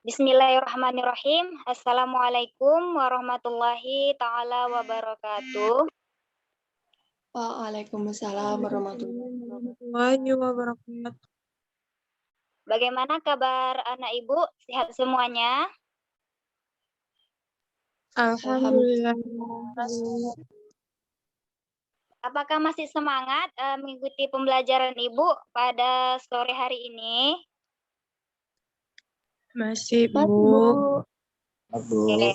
Bismillahirrahmanirrahim. Assalamualaikum warahmatullahi ta'ala wabarakatuh. Waalaikumsalam warahmatullahi wabarakatuh. Bagaimana kabar anak ibu? Sehat semuanya? Alhamdulillah. Apakah masih semangat mengikuti pembelajaran ibu pada sore hari ini? Masih, Bu. Oke.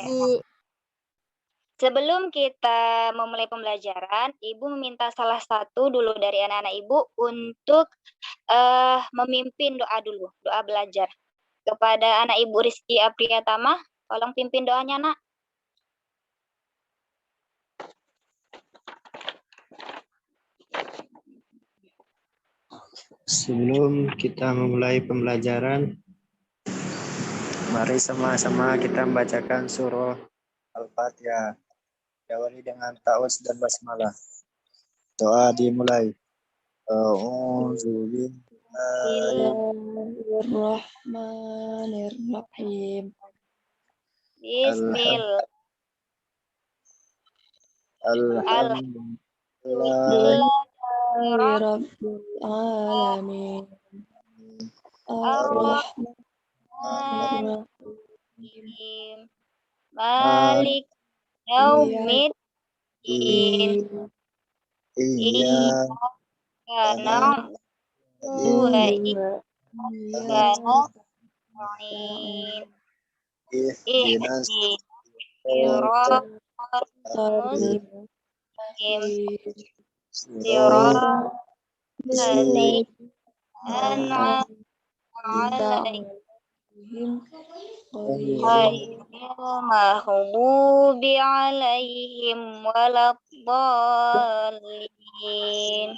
Sebelum kita memulai pembelajaran, Ibu meminta salah satu dulu dari anak-anak Ibu untuk memimpin doa dulu, doa belajar. Kepada anak Ibu Rizky Apriyatama, tolong pimpin doanya, Nak. Sebelum kita memulai pembelajaran, mari sama-sama kita membacakan surah Al-Fatihah. Diawali dengan ta'awudz dan basmalah. Doa dimulai. Bismillahirrahmanirrahim. Bismillah. Rabbil alamin. Ar-Rahmanir-Rahim. Malik yaumiddin. Iyyaka na'budu wa iyyaka nasta'in. Ihdinas siratal mustaqim. Siratal ladzina an'amta 'alaihim ghairil maghdubi 'alaihim waladdallin.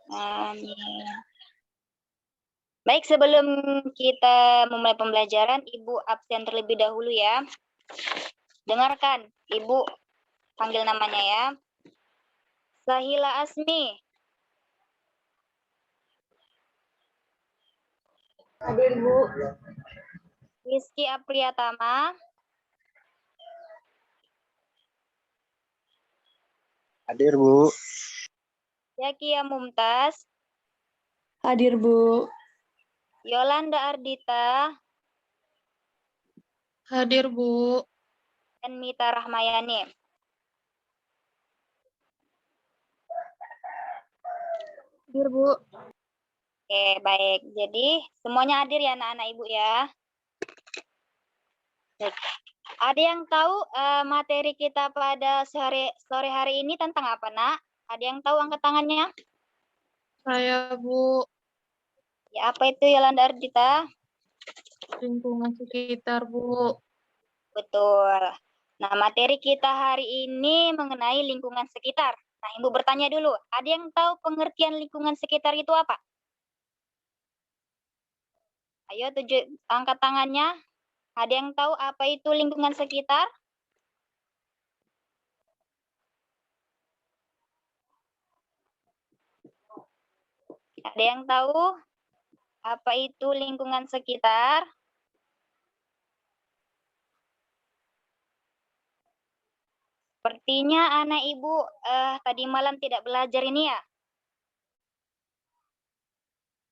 Amin. Baik, sebelum kita memulai pembelajaran, Ibu absen terlebih dahulu ya. Dengarkan, Ibu panggil namanya ya. Sahila Asmi. Hadir, Bu. Rizky Apriyatama. Hadir, Bu. Yakia Mumtaz. Hadir, Bu. Yolanda Ardita. Hadir, Bu. Dan Mita Rahmayani. Hadir, Bu. Oke, baik. Jadi semuanya hadir ya anak-anak Ibu ya. Baik. Ada yang tahu materi kita pada sore hari ini tentang apa, Nak? Ada yang tahu, angkat tangannya? Saya, Bu. Ya, apa itu Yolanda Ardita? Lingkungan sekitar, Bu. Betul. Nah, materi kita hari ini mengenai lingkungan sekitar. Nah, Ibu bertanya dulu, ada yang tahu pengertian lingkungan sekitar itu apa? Ayo, angkat tangannya. Ada yang tahu apa itu lingkungan sekitar? Ada yang tahu apa itu lingkungan sekitar? Sepertinya anak Ibu tadi malam tidak belajar ini ya.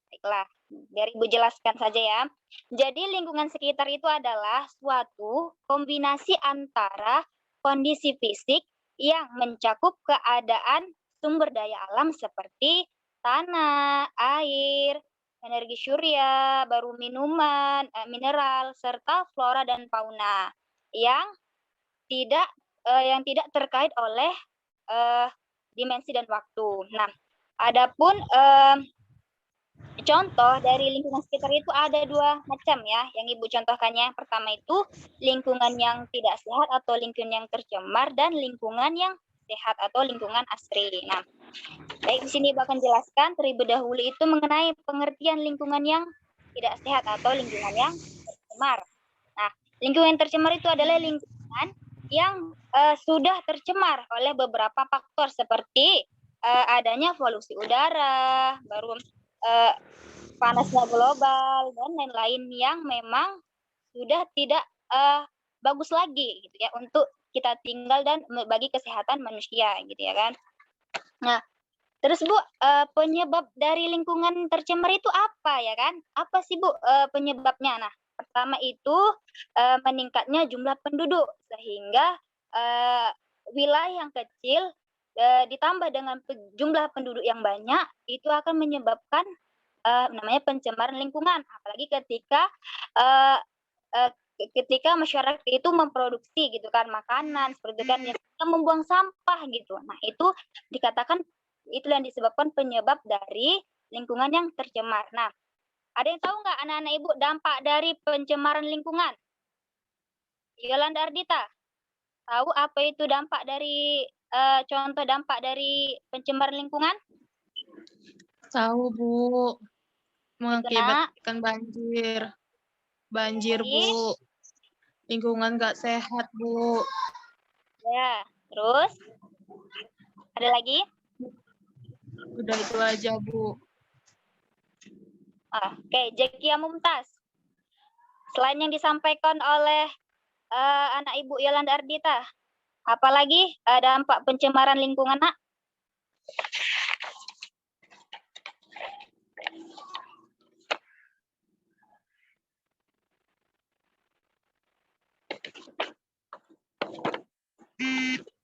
Baiklah, biar Ibu jelaskan saja ya. Jadi lingkungan sekitar itu adalah suatu kombinasi antara kondisi fisik yang mencakup keadaan sumber daya alam seperti tanah, air, energi surya, baru minuman, mineral, serta flora dan fauna yang tidak terkait oleh dimensi dan waktu. Nah, adapun contoh dari lingkungan sekitar itu ada dua macam ya, yang Ibu contohkannya. Pertama itu lingkungan yang tidak sehat atau lingkungan yang tercemar, dan lingkungan yang sehat atau lingkungan asri. Nah, baik, di sini Ibu akan jelaskan terlebih dahulu itu mengenai pengertian lingkungan yang tidak sehat atau lingkungan yang tercemar. Nah, lingkungan yang tercemar itu adalah lingkungan yang sudah tercemar oleh beberapa faktor seperti adanya polusi udara, baru panasnya global, dan lain-lain yang memang sudah tidak bagus lagi gitu ya untuk kita tinggal dan bagi kesehatan manusia gitu ya kan. Nah, terus Bu, penyebab dari lingkungan tercemar itu apa ya kan? Apa sih Bu penyebabnya? Nah, pertama itu meningkatnya jumlah penduduk sehingga wilayah yang kecil ditambah dengan jumlah penduduk yang banyak itu akan menyebabkan namanya pencemaran lingkungan. Apalagi ketika masyarakat itu memproduksi gitu kan makanan seperti itu kan yang membuang sampah gitu. Nah, itu dikatakan itulah yang disebabkan penyebab dari lingkungan yang tercemar. Nah, ada yang tahu nggak anak-anak Ibu dampak dari pencemaran lingkungan? Yolanda Ardita, tahu apa itu dampak dari contoh dampak dari pencemaran lingkungan? Tahu, Bu. Itu nak. Mengakibatkan banjir. Banjir, Bu. Lingkungan nggak sehat, Bu. Ya, terus ada lagi? Udah itu aja, Bu. Oke, Jekia Mumtaz. Selain yang disampaikan oleh anak Ibu Yolanda Ardita, apalagi dampak pencemaran lingkungan, Nak?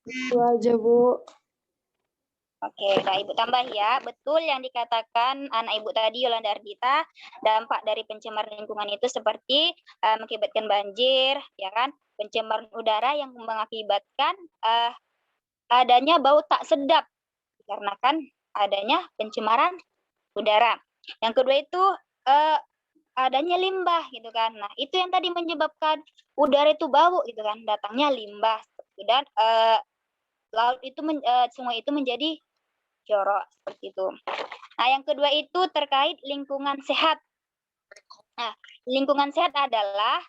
Itu aja, Bu. Oke, nah Ibu tambah ya. Betul yang dikatakan anak Ibu tadi, Yolanda Ardita, dampak dari pencemaran lingkungan itu seperti mengakibatkan banjir, ya kan? Pencemaran udara yang mengakibatkan adanya bau tak sedap, dikarenakan adanya pencemaran udara. Yang kedua itu adanya limbah gitu kan. Nah, itu yang tadi menyebabkan udara itu bau gitu kan, datangnya limbah. Dan laut itu semua itu menjadi jorok seperti itu. Nah, yang kedua itu terkait lingkungan sehat. Nah, lingkungan sehat adalah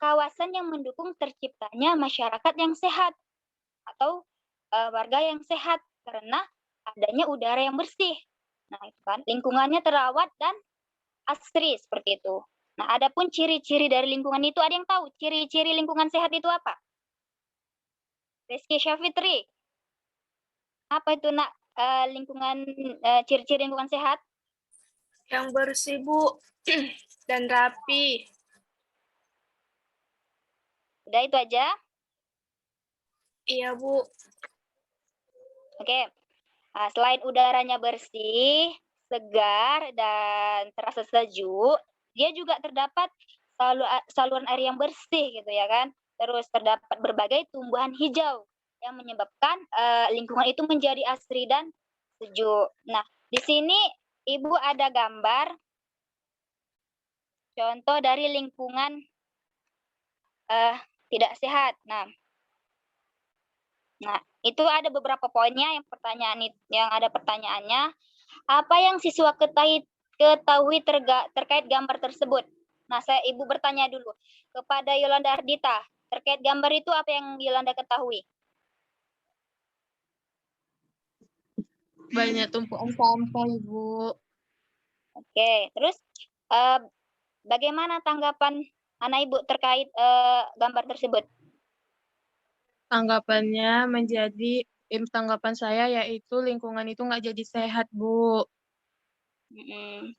kawasan yang mendukung terciptanya masyarakat yang sehat atau warga yang sehat karena adanya udara yang bersih. Nah, itu kan lingkungannya terawat dan asri seperti itu. Nah, adapun ciri-ciri dari lingkungan itu ada yang tahu ciri-ciri lingkungan sehat itu apa? Rizky Syafitri. Apa itu Nak lingkungan ciri-ciri lingkungan sehat? Yang bersih, Bu. Dan rapi. Udah itu aja? Iya, Bu. Oke. Nah, selain udaranya bersih, segar, dan terasa sejuk, dia juga terdapat saluran air yang bersih gitu ya kan. Terus terdapat berbagai tumbuhan hijau yang menyebabkan lingkungan itu menjadi asri dan sejuk. Nah, di sini Ibu ada gambar contoh dari lingkungan tidak sehat. Nah, itu ada beberapa poinnya. Yang ada pertanyaannya, apa yang siswa ketahui terkait gambar tersebut? Nah, Ibu bertanya dulu kepada Yolanda Ardita, terkait gambar itu apa yang Yolanda ketahui? Banyak tumpukan sampah, Ibu. Oke, terus bagaimana tanggapan anak Ibu terkait gambar tersebut? Tanggapan saya yaitu lingkungan itu nggak jadi sehat, Bu.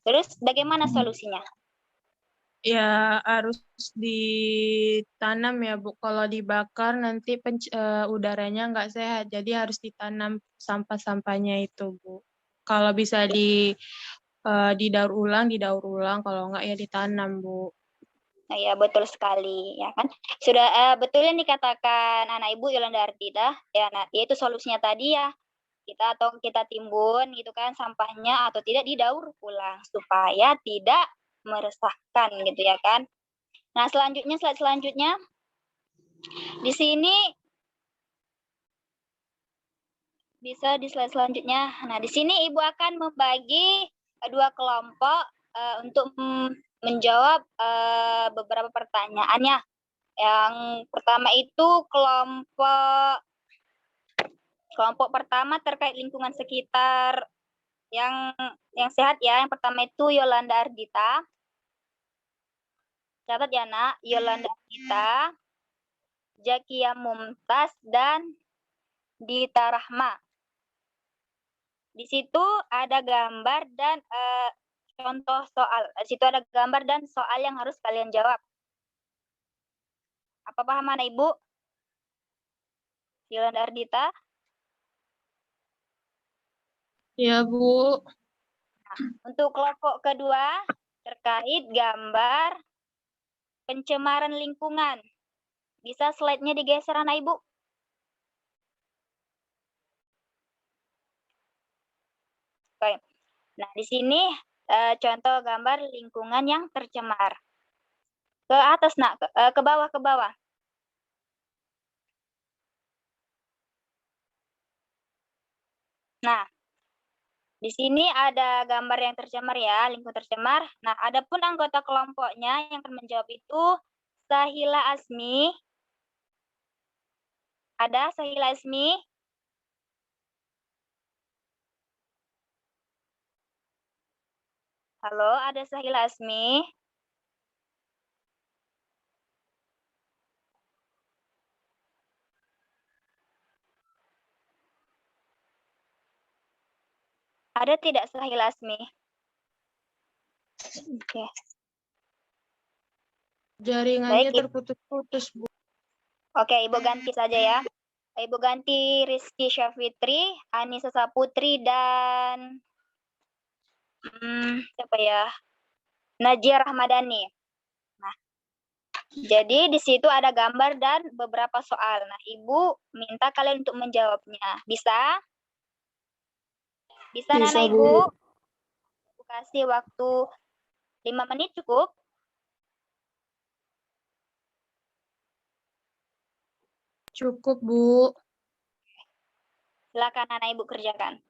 Terus bagaimana solusinya? Ya harus ditanam ya, Bu. Kalau dibakar nanti udaranya nggak sehat. Jadi harus ditanam sampah-sampahnya itu, Bu. Kalau bisa didaur ulang. Kalau nggak ya ditanam, Bu. Nah, ya betul sekali ya kan. Sudah betul yang dikatakan anak Ibu Yolanda Ardita ya. Nah, yaitu solusinya tadi ya. Kita timbun gitu kan sampahnya atau tidak didaur ulang supaya tidak meresahkan gitu ya kan. Nah, slide selanjutnya di sini bisa di slide selanjutnya. Nah, di sini Ibu akan membagi dua kelompok untuk menjawab beberapa pertanyaannya. Yang pertama itu kelompok pertama terkait lingkungan sekitar yang sehat ya. Yang pertama itu Yolanda Ardita. Catat ya nak, Yolanda Kita, Zakia Mumtaz, dan Dita Rahma. Di situ ada gambar dan contoh soal. Di situ ada gambar dan soal yang harus kalian jawab. Apa paham anak Ibu? Yolanda Ardita? Ya, Bu. Untuk kelompok kedua, terkait gambar pencemaran lingkungan. Bisa slide-nya digeser anak Ibu? Oke. Nah, di sini contoh gambar lingkungan yang tercemar. Ke atas, nak. Ke bawah, ke bawah. Nah, di sini ada gambar yang tercemar ya, lingkungan tercemar. Nah, adapun anggota kelompoknya yang akan menjawab itu Sahila Asmi. Ada Sahila Asmi? Halo, ada Sahila Asmi? Ada tidak Sahila Asmi? Oke. Jaringannya Baik, terputus-putus, Bu. Oke, Ibu ganti saja ya. Ibu ganti Rizky Syafitri, Anissa Saputri, dan siapa ya? Najia Rahmadani. Nah, jadi di situ ada gambar dan beberapa soal. Nah, Ibu minta kalian untuk menjawabnya. Bisa? Bisa, Bisa, Nana Bu. Ibu? Ibu kasih waktu 5 menit cukup? Cukup, Bu. Silakan Nana Ibu kerjakan.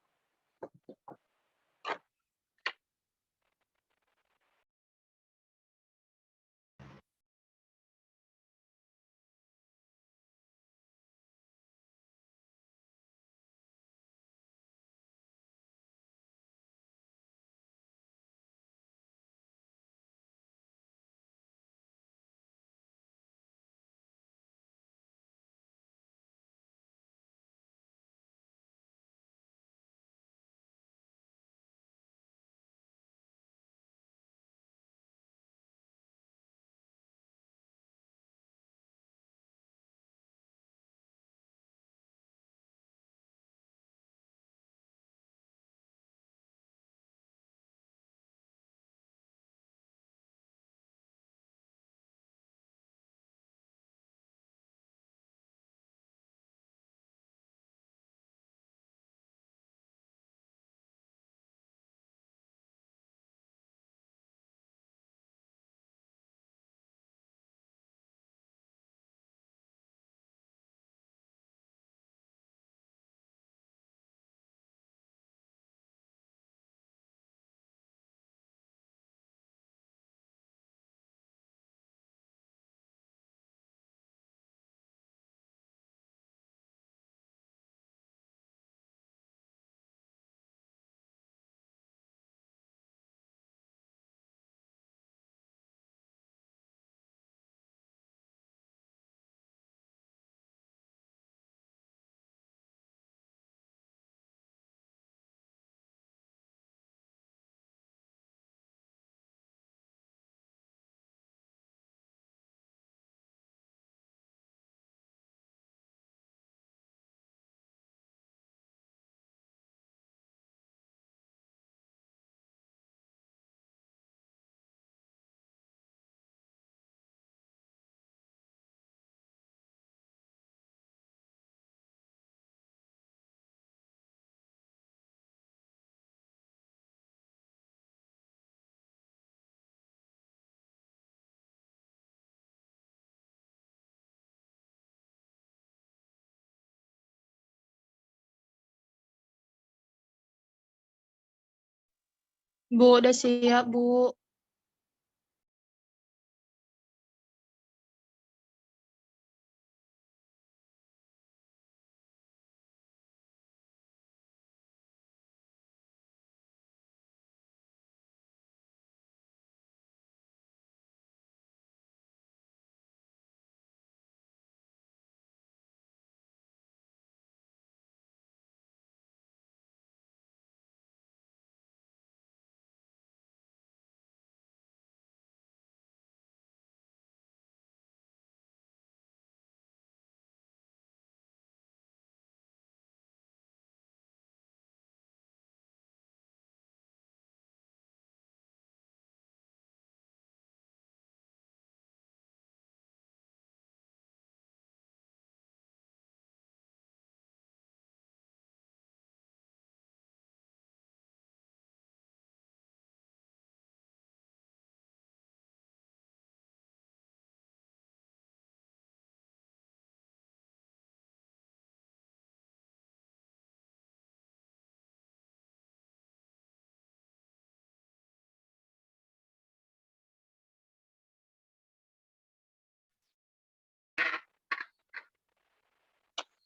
Bu, udah siap, Bu.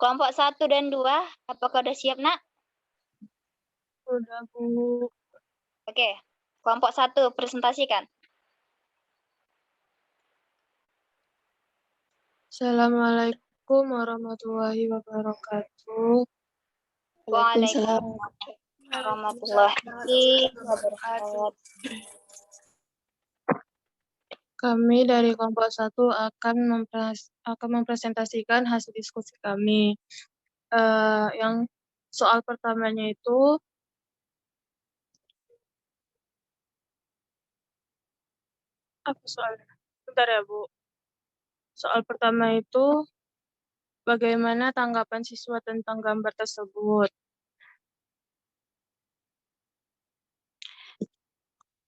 Kelompok 1 dan 2, apakah udah siap, Nak? Udah, Bu. Oke. Kelompok 1, presentasikan. Assalamualaikum warahmatullahi wabarakatuh. Waalaikumsalam warahmatullahi wabarakatuh. Kami dari kelompok 1 akan mempresentasikan hasil diskusi kami. Yang soal pertamanya itu apa soalnya? Bentar ya, Bu. Soal pertama itu bagaimana tanggapan siswa tentang gambar tersebut?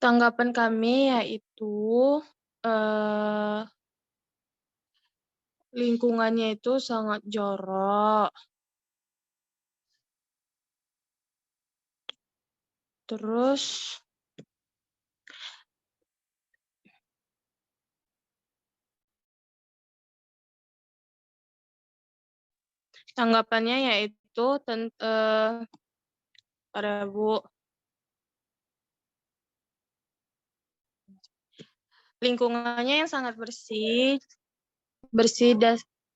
Tanggapan kami yaitu lingkungannya itu sangat jorok. Terus tanggapannya yaitu para Bu, lingkungannya yang sangat bersih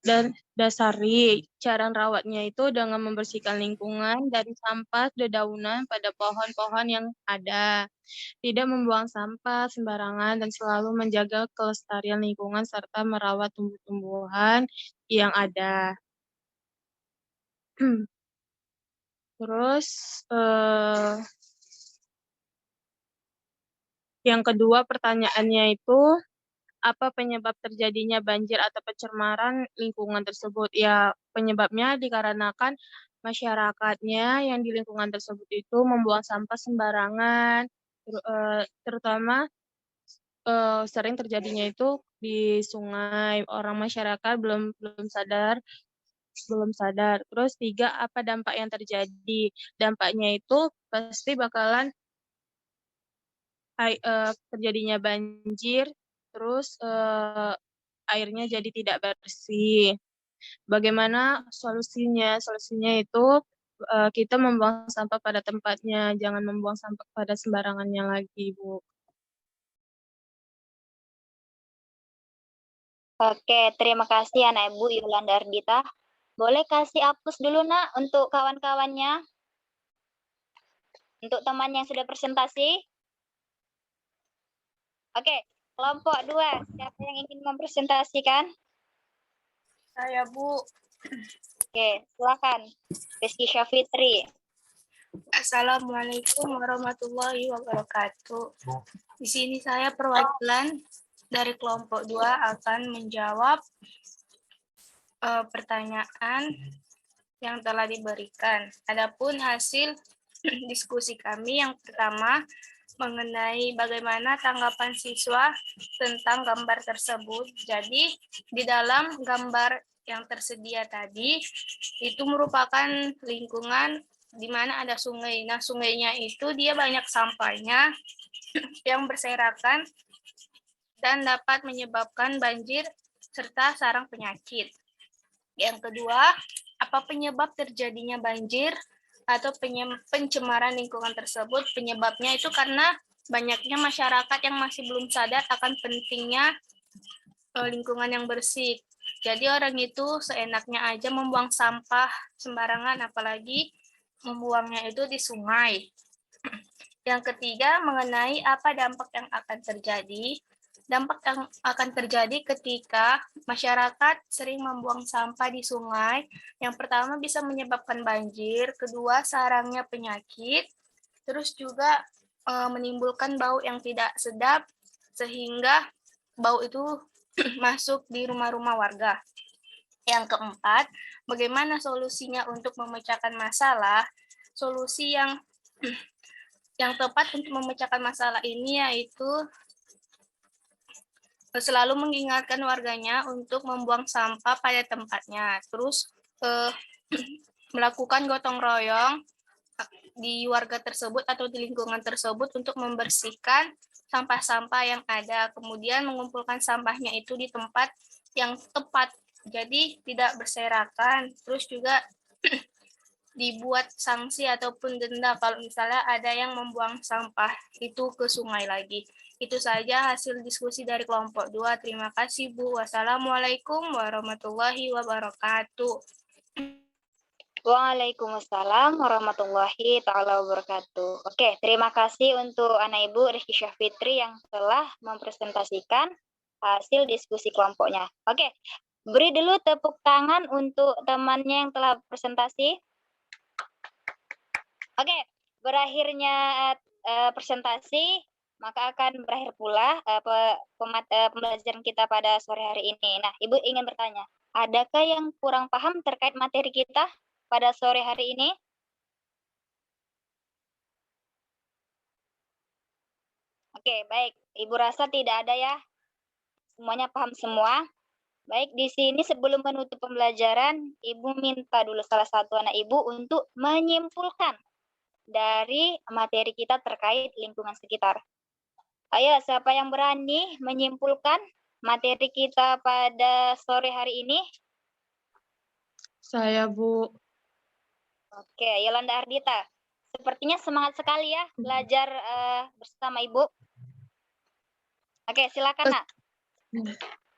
dan dasari. Cara rawatnya itu dengan membersihkan lingkungan dari sampah, dedaunan pada pohon-pohon yang ada. Tidak membuang sampah sembarangan dan selalu menjaga kelestarian lingkungan serta merawat tumbuh-tumbuhan yang ada. Terus yang kedua pertanyaannya itu apa penyebab terjadinya banjir atau pencemaran lingkungan tersebut? Ya, penyebabnya dikarenakan masyarakatnya yang di lingkungan tersebut itu membuang sampah sembarangan, terutama sering terjadinya itu di sungai. Orang masyarakat belum sadar. Terus 3, apa dampak yang terjadi? Dampaknya itu pasti bakalan terjadinya banjir, terus airnya jadi tidak bersih. Bagaimana solusinya? Solusinya itu kita membuang sampah pada tempatnya, jangan membuang sampah pada sembarangannya lagi, Bu. Oke, terima kasih Anak Ibu Yolanda Ardita. Boleh kasih hapus dulu, Nak, untuk kawan-kawannya? Untuk teman yang sudah presentasi? Oke, kelompok 2. Siapa yang ingin mempresentasikan? Saya, Bu. Oke, silakan. Rizky Syafitri. Assalamualaikum warahmatullahi wabarakatuh. Di sini saya perwakilan dari kelompok 2 akan menjawab pertanyaan yang telah diberikan. Adapun hasil diskusi kami yang pertama mengenai bagaimana tanggapan siswa tentang gambar tersebut. Jadi di dalam gambar yang tersedia tadi itu merupakan lingkungan di mana ada sungai. Nah, sungainya itu dia banyak sampahnya yang berserakan dan dapat menyebabkan banjir serta sarang penyakit. Yang kedua, apa penyebab terjadinya banjir atau pencemaran lingkungan tersebut? Penyebabnya itu karena banyaknya masyarakat yang masih belum sadar akan pentingnya lingkungan yang bersih. Jadi orang itu seenaknya aja membuang sampah sembarangan, apalagi membuangnya itu di sungai. Yang ketiga, mengenai apa dampak yang akan terjadi. Dampak yang akan terjadi ketika masyarakat sering membuang sampah di sungai. Yang pertama bisa menyebabkan banjir, kedua sarangnya penyakit, terus juga menimbulkan bau yang tidak sedap, sehingga bau itu masuk di rumah-rumah warga. Yang keempat, bagaimana solusinya untuk memecahkan masalah? Solusi yang tepat untuk memecahkan masalah ini yaitu selalu mengingatkan warganya untuk membuang sampah pada tempatnya. Terus melakukan gotong royong di warga tersebut atau di lingkungan tersebut untuk membersihkan sampah-sampah yang ada. Kemudian mengumpulkan sampahnya itu di tempat yang tepat Jadi tidak berserakan. Terus juga dibuat sanksi ataupun denda kalau misalnya ada yang membuang sampah itu ke sungai lagi. Itu saja hasil diskusi dari kelompok 2. Terima kasih, Bu. Wassalamualaikum warahmatullahi wabarakatuh. Waalaikumsalam warahmatullahi ta'ala wabarakatuh. Oke, terima kasih untuk anak ibu Rizky Syafitri yang telah mempresentasikan hasil diskusi kelompoknya. Oke, beri dulu tepuk tangan untuk temannya yang telah presentasi. Oke, berakhirnya presentasi, maka akan berakhir pula pembelajaran kita pada sore hari ini. Nah, Ibu ingin bertanya, adakah yang kurang paham terkait materi kita pada sore hari ini? Oke, baik. Ibu rasa tidak ada ya? Semuanya paham semua? Baik, di sini sebelum menutup pembelajaran, Ibu minta dulu salah satu anak Ibu untuk menyimpulkan dari materi kita terkait lingkungan sekitar. Ayo, siapa yang berani menyimpulkan materi kita pada sore hari ini? Saya, Bu. Oke, Yolanda Ardita. Sepertinya semangat sekali ya belajar bersama Ibu. Oke, silakan, Nak.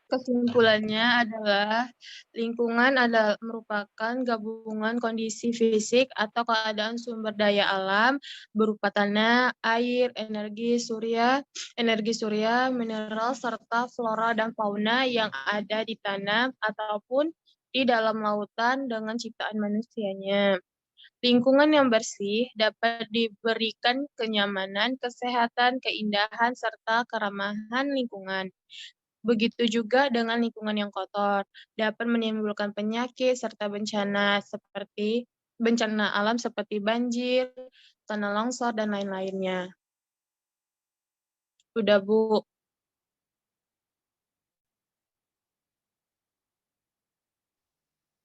Kesimpulannya adalah lingkungan adalah merupakan gabungan kondisi fisik atau keadaan sumber daya alam berupa tanah, air, energi surya, mineral, serta flora dan fauna yang ada di tanah ataupun di dalam lautan dengan ciptaan manusianya. Lingkungan yang bersih dapat diberikan kenyamanan, kesehatan, keindahan, serta keramahan lingkungan. Begitu juga dengan lingkungan yang kotor, dapat menimbulkan penyakit serta bencana alam seperti banjir, tanah longsor, dan lain-lainnya. Udah, Bu.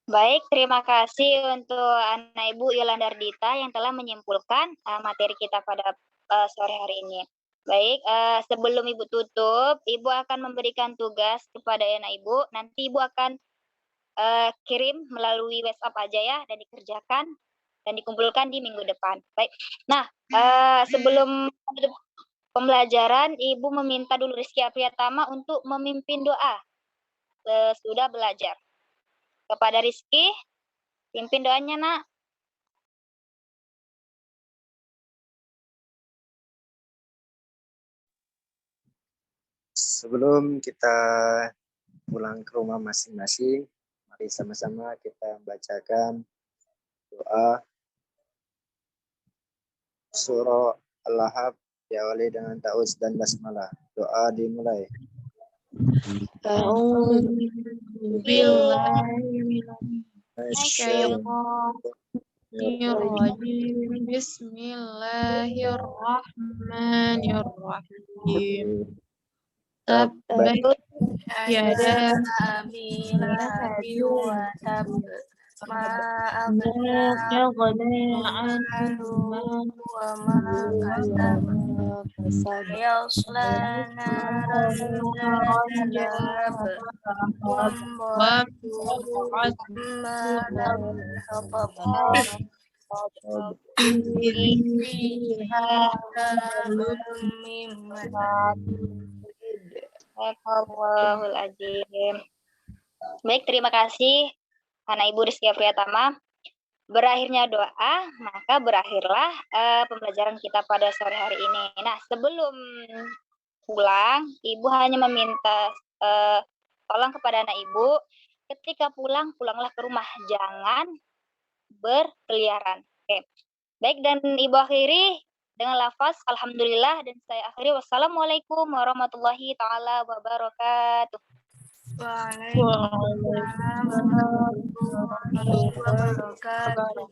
Baik, terima kasih untuk anak Ibu Yolanda Ardita yang telah menyimpulkan materi kita pada sore hari ini. Baik, sebelum Ibu tutup, Ibu akan memberikan tugas kepada anak Ibu. Nanti Ibu akan kirim melalui WhatsApp aja ya, dan dikerjakan dan dikumpulkan di minggu depan. Baik, nah sebelum pembelajaran, Ibu meminta dulu Rizky Apriyatama untuk memimpin doa sudah belajar. Kepada Rizky, pimpin doanya, Nak. Sebelum kita pulang ke rumah masing-masing, mari sama-sama kita bacakan doa surah Al-Lahab diawali dengan ta'awudz dan basmalah. Doa dimulai. Bismillahirrahmanirrahim. Tabbat yada Abi Lahabi wa tab. Ma aghna anhu wa ma kasab. Yasla naran zata lahab. Wa imra'atuhu hammalat hatab. Allahul Azim. Baik, terima kasih anak Ibu Rizky Apriyatama. Berakhirnya doa, maka berakhirlah pembelajaran kita pada sore hari ini. Nah, sebelum pulang, Ibu hanya meminta tolong kepada anak Ibu, ketika pulang, pulanglah ke rumah, jangan berkeliaran. Oke. Baik, dan Ibu akhiri dengan lafaz alhamdulillah, dan saya akhiri wassalamualaikum warahmatullahi taala wabarakatuh. Waalaikumsalam warahmatullahi wabarakatuh.